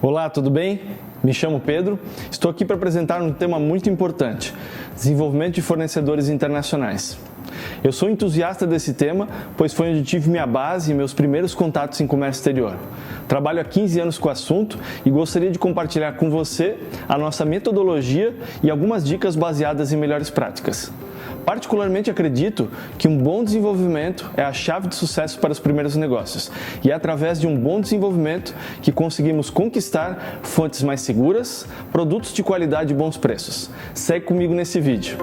Olá, tudo bem? Me chamo Pedro, estou aqui para apresentar um tema muito importante: desenvolvimento de fornecedores internacionais. Eu sou entusiasta desse tema, pois foi onde tive minha base e meus primeiros contatos em comércio exterior. Trabalho há 15 anos com o assunto e gostaria de compartilhar com você a nossa metodologia e algumas dicas baseadas em melhores práticas. Particularmente acredito que um bom desenvolvimento é a chave de sucesso para os primeiros negócios e é através de um bom desenvolvimento que conseguimos conquistar fontes mais seguras, produtos de qualidade e bons preços. Segue comigo nesse vídeo.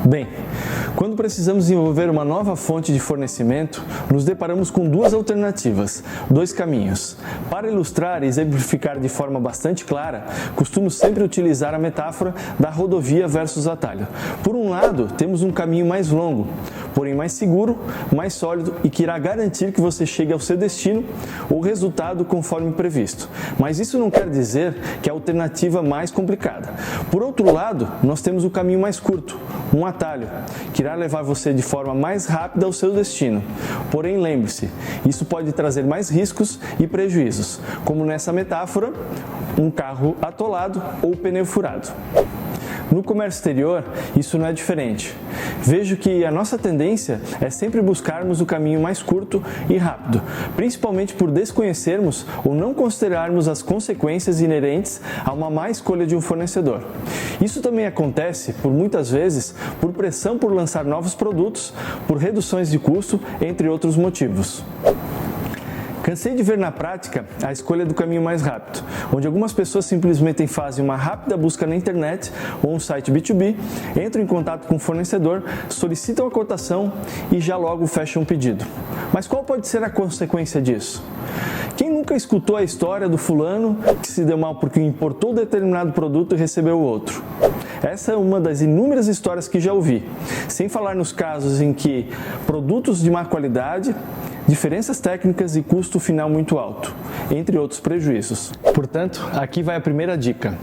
Bem, quando precisamos desenvolver uma nova fonte de fornecimento, nos deparamos com duas alternativas, dois caminhos. Para ilustrar e exemplificar de forma bastante clara, costumo sempre utilizar a metáfora da rodovia versus atalho. Por um lado, temos um caminho mais longo, porém mais seguro, mais sólido e que irá garantir que você chegue ao seu destino ou resultado conforme previsto. Mas isso não quer dizer que é a alternativa mais complicada. Por outro lado, nós temos o caminho mais curto, um atalho, que irá levar você de forma mais rápida ao seu destino. Porém, lembre-se, isso pode trazer mais riscos e prejuízos, como nessa metáfora, um carro atolado ou pneu furado. No comércio exterior, isso não é diferente. Vejo que a nossa tendência é sempre buscarmos o caminho mais curto e rápido, principalmente por desconhecermos ou não considerarmos as consequências inerentes a uma má escolha de um fornecedor. Isso também acontece, por muitas vezes, por pressão por lançar novos produtos, por reduções de custo, entre outros motivos. Cansei de ver na prática a escolha do caminho mais rápido, onde algumas pessoas simplesmente fazem uma rápida busca na internet ou um site B2B, entram em contato com o fornecedor, solicitam a cotação e já logo fecham um pedido. Mas qual pode ser a consequência disso? Quem nunca escutou a história do fulano que se deu mal porque importou determinado produto e recebeu outro? Essa é uma das inúmeras histórias que já ouvi, sem falar nos casos em que produtos de má qualidade, diferenças técnicas e custo final muito alto, entre outros prejuízos. Portanto, aqui vai a primeira dica.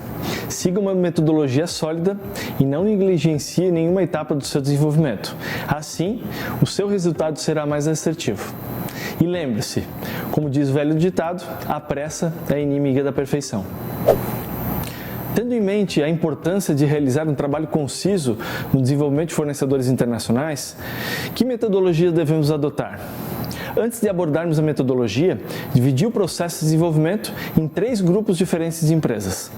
Siga uma metodologia sólida e não negligencie nenhuma etapa do seu desenvolvimento. Assim, o seu resultado será mais assertivo. E lembre-se, como diz o velho ditado, a pressa é inimiga da perfeição. Tendo em mente a importância de realizar um trabalho conciso no desenvolvimento de fornecedores internacionais, que metodologia devemos adotar? Antes de abordarmos a metodologia, dividi o processo de desenvolvimento em 3 grupos diferentes de empresas.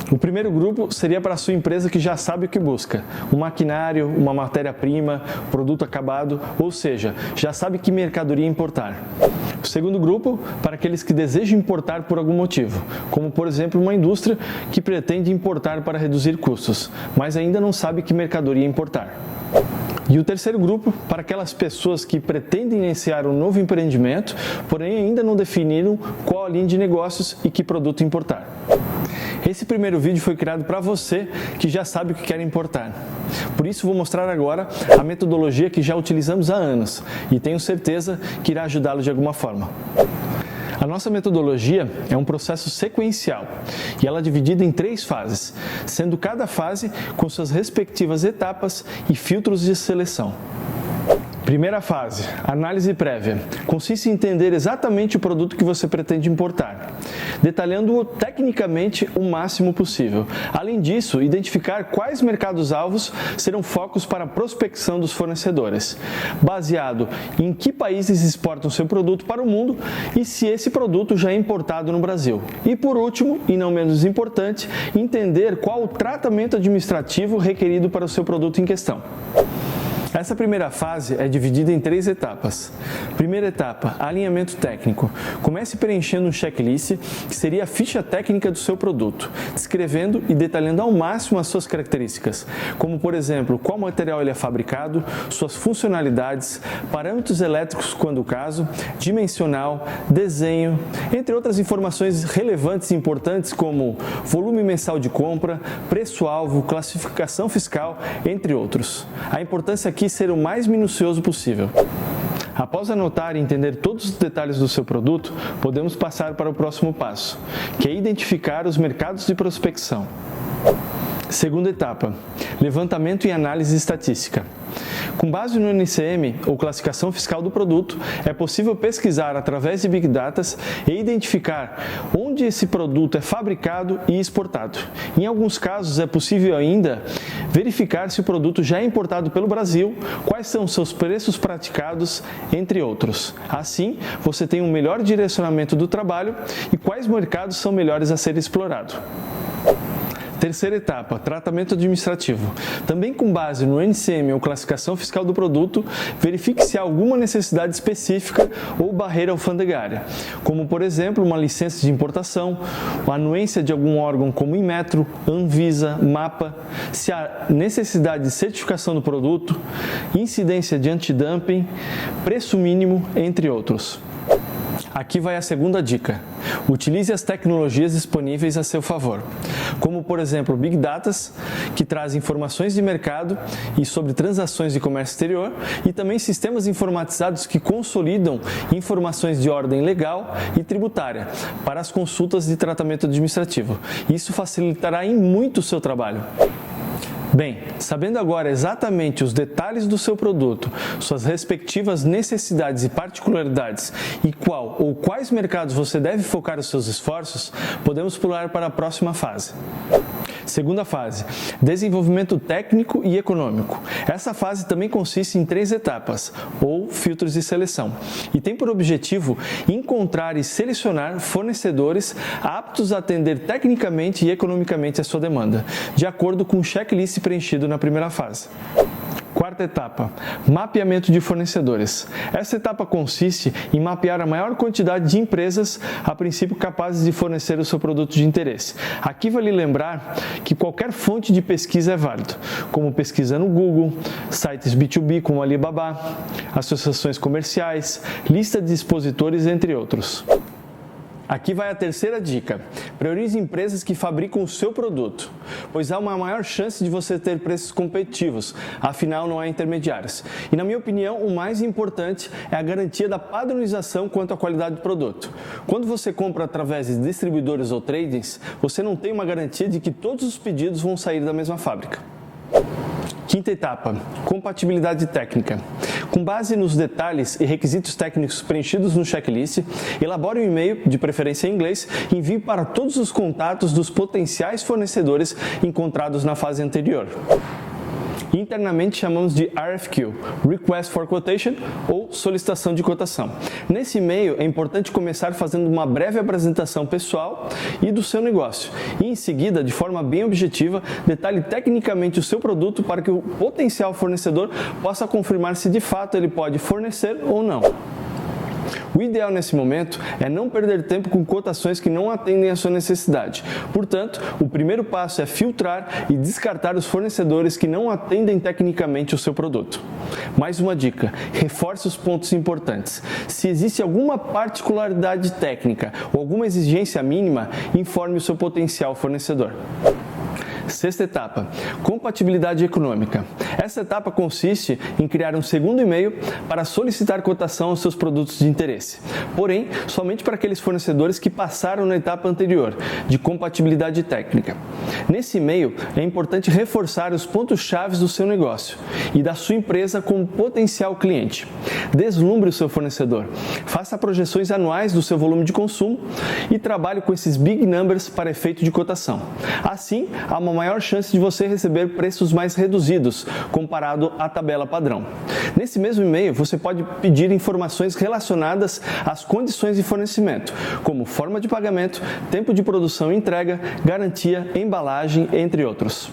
O primeiro grupo seria para a sua empresa que já sabe o que busca, um maquinário, uma matéria-prima, produto acabado, ou seja, já sabe que mercadoria importar. O segundo grupo, para aqueles que desejam importar por algum motivo, como por exemplo uma indústria que pretende importar para reduzir custos, mas ainda não sabe que mercadoria importar. E o terceiro grupo, para aquelas pessoas que pretendem iniciar um novo empreendimento, porém ainda não definiram qual a linha de negócios e que produto importar. Esse primeiro vídeo foi criado para você que já sabe o que quer importar. Por isso vou mostrar agora a metodologia que já utilizamos há anos e tenho certeza que irá ajudá-lo de alguma forma. A nossa metodologia é um processo sequencial e ela é dividida em 3 fases, sendo cada fase com suas respectivas etapas e filtros de seleção. Primeira fase, análise prévia. Consiste em entender exatamente o produto que você pretende importar, detalhando-o tecnicamente o máximo possível. Além disso, identificar quais mercados-alvos serão focos para a prospecção dos fornecedores, baseado em que países exportam seu produto para o mundo e se esse produto já é importado no Brasil. E por último, e não menos importante, entender qual o tratamento administrativo requerido para o seu produto em questão. Essa primeira fase é dividida em 3 etapas. Primeira etapa, alinhamento técnico. Comece preenchendo um checklist, que seria a ficha técnica do seu produto, descrevendo e detalhando ao máximo as suas características, como por exemplo, qual material ele é fabricado, suas funcionalidades, parâmetros elétricos quando o caso, dimensional, desenho, entre outras informações relevantes e importantes como volume mensal de compra, preço-alvo, classificação fiscal, entre outros. A importância aqui ser o mais minucioso possível. Após anotar e entender todos os detalhes do seu produto, podemos passar para o próximo passo, que é identificar os mercados de prospecção. Segunda etapa, levantamento e análise estatística. Com base no NCM, ou classificação fiscal do produto, é possível pesquisar através de Big Data e identificar onde esse produto é fabricado e exportado. Em alguns casos, é possível ainda verificar se o produto já é importado pelo Brasil, quais são seus preços praticados, entre outros. Assim, você tem um melhor direcionamento do trabalho e quais mercados são melhores a ser explorados. Terceira etapa, tratamento administrativo. Também com base no NCM ou classificação fiscal do produto, verifique se há alguma necessidade específica ou barreira alfandegária, como por exemplo uma licença de importação, a anuência de algum órgão como Inmetro, Anvisa, MAPA, se há necessidade de certificação do produto, incidência de antidumping, preço mínimo, entre outros. Aqui vai a segunda dica. Utilize as tecnologias disponíveis a seu favor, como por exemplo Big Data, que traz informações de mercado e sobre transações de comércio exterior, e também sistemas informatizados que consolidam informações de ordem legal e tributária para as consultas de tratamento administrativo. Isso facilitará em muito o seu trabalho. Bem, sabendo agora exatamente os detalhes do seu produto, suas respectivas necessidades e particularidades e qual ou quais mercados você deve focar os seus esforços, podemos pular para a próxima fase. Segunda fase, desenvolvimento técnico e econômico. Essa fase também consiste em 3 etapas, ou filtros de seleção, e tem por objetivo encontrar e selecionar fornecedores aptos a atender tecnicamente e economicamente a sua demanda, de acordo com o checklist preenchido na primeira fase. Quarta etapa, mapeamento de fornecedores. Essa etapa consiste em mapear a maior quantidade de empresas, a princípio capazes de fornecer o seu produto de interesse. Aqui vale lembrar que qualquer fonte de pesquisa é válido, como pesquisa no Google, sites B2B como Alibaba, associações comerciais, lista de expositores, entre outros. Aqui vai a terceira dica. Priorize empresas que fabricam o seu produto, pois há uma maior chance de você ter preços competitivos, afinal não há intermediários. E na minha opinião, o mais importante é a garantia da padronização quanto à qualidade do produto. Quando você compra através de distribuidores ou tradings, você não tem uma garantia de que todos os pedidos vão sair da mesma fábrica. Quinta etapa, compatibilidade técnica. Com base nos detalhes e requisitos técnicos preenchidos no checklist, elabore um e-mail, de preferência em inglês, e envie para todos os contatos dos potenciais fornecedores encontrados na fase anterior. Internamente chamamos de RFQ, Request for Quotation, ou solicitação de cotação. Nesse e-mail é importante começar fazendo uma breve apresentação pessoal e do seu negócio, e em seguida, de forma bem objetiva, detalhe tecnicamente o seu produto para que o potencial fornecedor possa confirmar se de fato ele pode fornecer ou não. O ideal nesse momento é não perder tempo com cotações que não atendem à sua necessidade. Portanto, o primeiro passo é filtrar e descartar os fornecedores que não atendem tecnicamente o seu produto. Mais uma dica, reforce os pontos importantes. Se existe alguma particularidade técnica ou alguma exigência mínima, informe o seu potencial fornecedor. Sexta etapa, compatibilidade econômica. Essa etapa consiste em criar um segundo e-mail para solicitar cotação aos seus produtos de interesse, porém, somente para aqueles fornecedores que passaram na etapa anterior, de compatibilidade técnica. Nesse e-mail, é importante reforçar os pontos-chave do seu negócio e da sua empresa como potencial cliente. Deslumbre o seu fornecedor, faça projeções anuais do seu volume de consumo e trabalhe com esses big numbers para efeito de cotação. Assim, há uma maior chance de você receber preços mais reduzidos comparado à tabela padrão. Nesse mesmo e-mail, você pode pedir informações relacionadas às condições de fornecimento, como forma de pagamento, tempo de produção e entrega, garantia, embalagem, entre outros.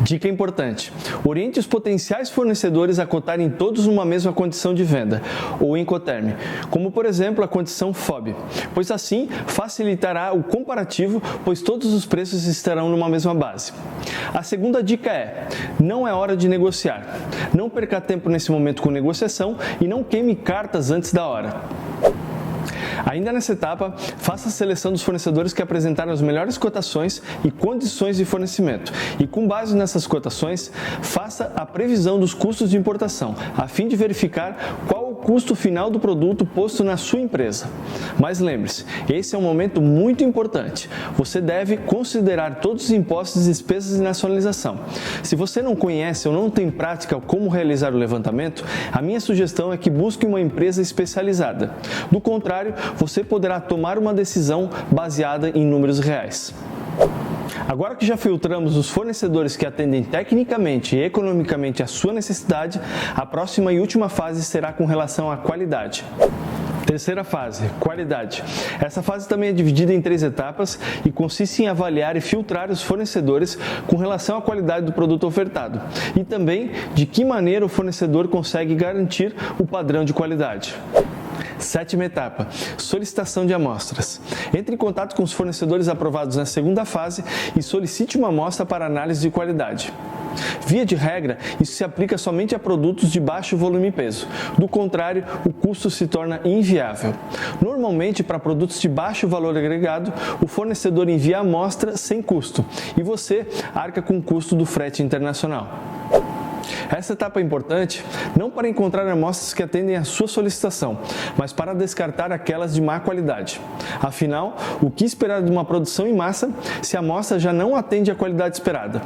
Dica importante: oriente os potenciais fornecedores a cotarem todos numa mesma condição de venda, ou Incoterm, como por exemplo a condição FOB, pois assim facilitará o comparativo, pois todos os preços estarão numa mesma base. A segunda dica é: não é hora de negociar. Não perca tempo nesse momento com negociação e não queime cartas antes da hora. Ainda nessa etapa, faça a seleção dos fornecedores que apresentaram as melhores cotações e condições de fornecimento e, com base nessas cotações, faça a previsão dos custos de importação, a fim de verificar qual o custo final do produto posto na sua empresa. Mas lembre-se, esse é um momento muito importante. Você deve considerar todos os impostos, despesas e nacionalização. Se você não conhece ou não tem prática como realizar o levantamento, a minha sugestão é que busque uma empresa especializada. Do contrário, você poderá tomar uma decisão baseada em números reais. Agora que já filtramos os fornecedores que atendem tecnicamente e economicamente à sua necessidade, a próxima e última fase será com relação à qualidade. Terceira fase, qualidade. Essa fase também é dividida em 3 etapas e consiste em avaliar e filtrar os fornecedores com relação à qualidade do produto ofertado e também de que maneira o fornecedor consegue garantir o padrão de qualidade. 7ª etapa, solicitação de amostras. Entre em contato com os fornecedores aprovados na segunda fase e solicite uma amostra para análise de qualidade. Via de regra, isso se aplica somente a produtos de baixo volume e peso. Do contrário, o custo se torna inviável. Normalmente, para produtos de baixo valor agregado, o fornecedor envia a amostra sem custo e você arca com o custo do frete internacional. Essa etapa é importante não para encontrar amostras que atendem à sua solicitação, mas para descartar aquelas de má qualidade. Afinal, o que esperar de uma produção em massa se a amostra já não atende à qualidade esperada?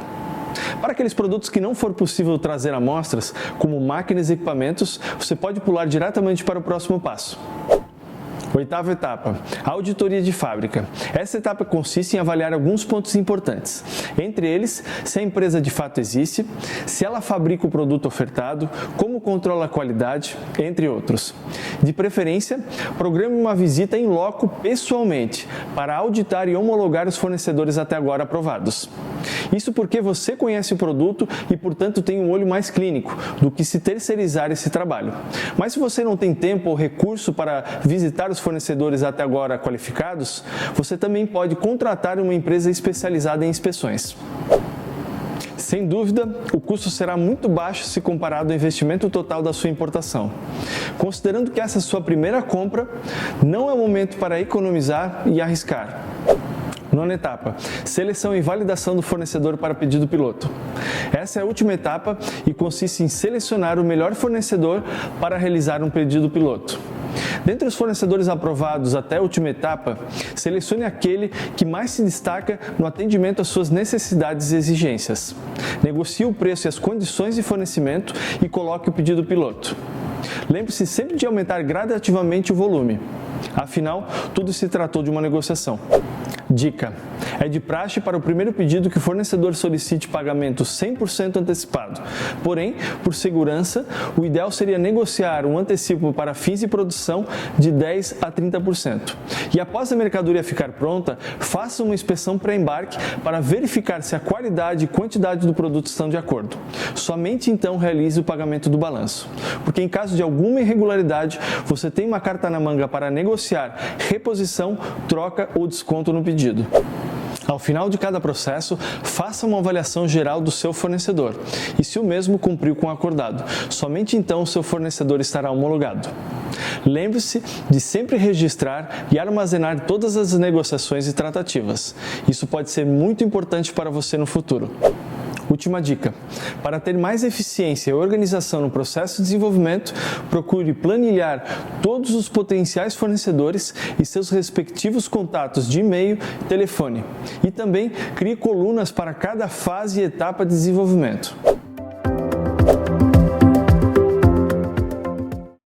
Para aqueles produtos que não for possível trazer amostras, como máquinas e equipamentos, você pode pular diretamente para o próximo passo. 8ª etapa, auditoria de fábrica. Essa etapa consiste em avaliar alguns pontos importantes, entre eles, se a empresa de fato existe, se ela fabrica o produto ofertado, como controla a qualidade, entre outros. De preferência, programe uma visita em loco pessoalmente para auditar e homologar os fornecedores até agora aprovados. Isso porque você conhece o produto e, portanto, tem um olho mais clínico do que se terceirizar esse trabalho. Mas se você não tem tempo ou recurso para visitar os fornecedores até agora qualificados, você também pode contratar uma empresa especializada em inspeções. Sem dúvida, o custo será muito baixo se comparado ao investimento total da sua importação. Considerando que essa é a sua primeira compra, não é o momento para economizar e arriscar. 9ª etapa, seleção e validação do fornecedor para pedido piloto. Essa é a última etapa e consiste em selecionar o melhor fornecedor para realizar um pedido piloto. Dentre os fornecedores aprovados até a última etapa, selecione aquele que mais se destaca no atendimento às suas necessidades e exigências. Negocie o preço e as condições de fornecimento e coloque o pedido piloto. Lembre-se sempre de aumentar gradativamente o volume. Afinal, tudo se tratou de uma negociação. Dica: é de praxe para o primeiro pedido que o fornecedor solicite pagamento 100% antecipado. Porém, por segurança, o ideal seria negociar um antecipo para fins de produção de 10% a 30%. E após a mercadoria ficar pronta, faça uma inspeção pré-embarque para verificar se a qualidade e quantidade do produto estão de acordo. Somente então realize o pagamento do balanço. Porque em caso de alguma irregularidade, você tem uma carta na manga para negociar reposição, troca ou desconto no pedido. Ao final de cada processo, faça uma avaliação geral do seu fornecedor e se o mesmo cumpriu com o acordado. Somente então o seu fornecedor estará homologado. Lembre-se de sempre registrar e armazenar todas as negociações e tratativas. Isso pode ser muito importante para você no futuro. Última dica: para ter mais eficiência e organização no processo de desenvolvimento, procure planilhar todos os potenciais fornecedores e seus respectivos contatos de e-mail e telefone. E também crie colunas para cada fase e etapa de desenvolvimento.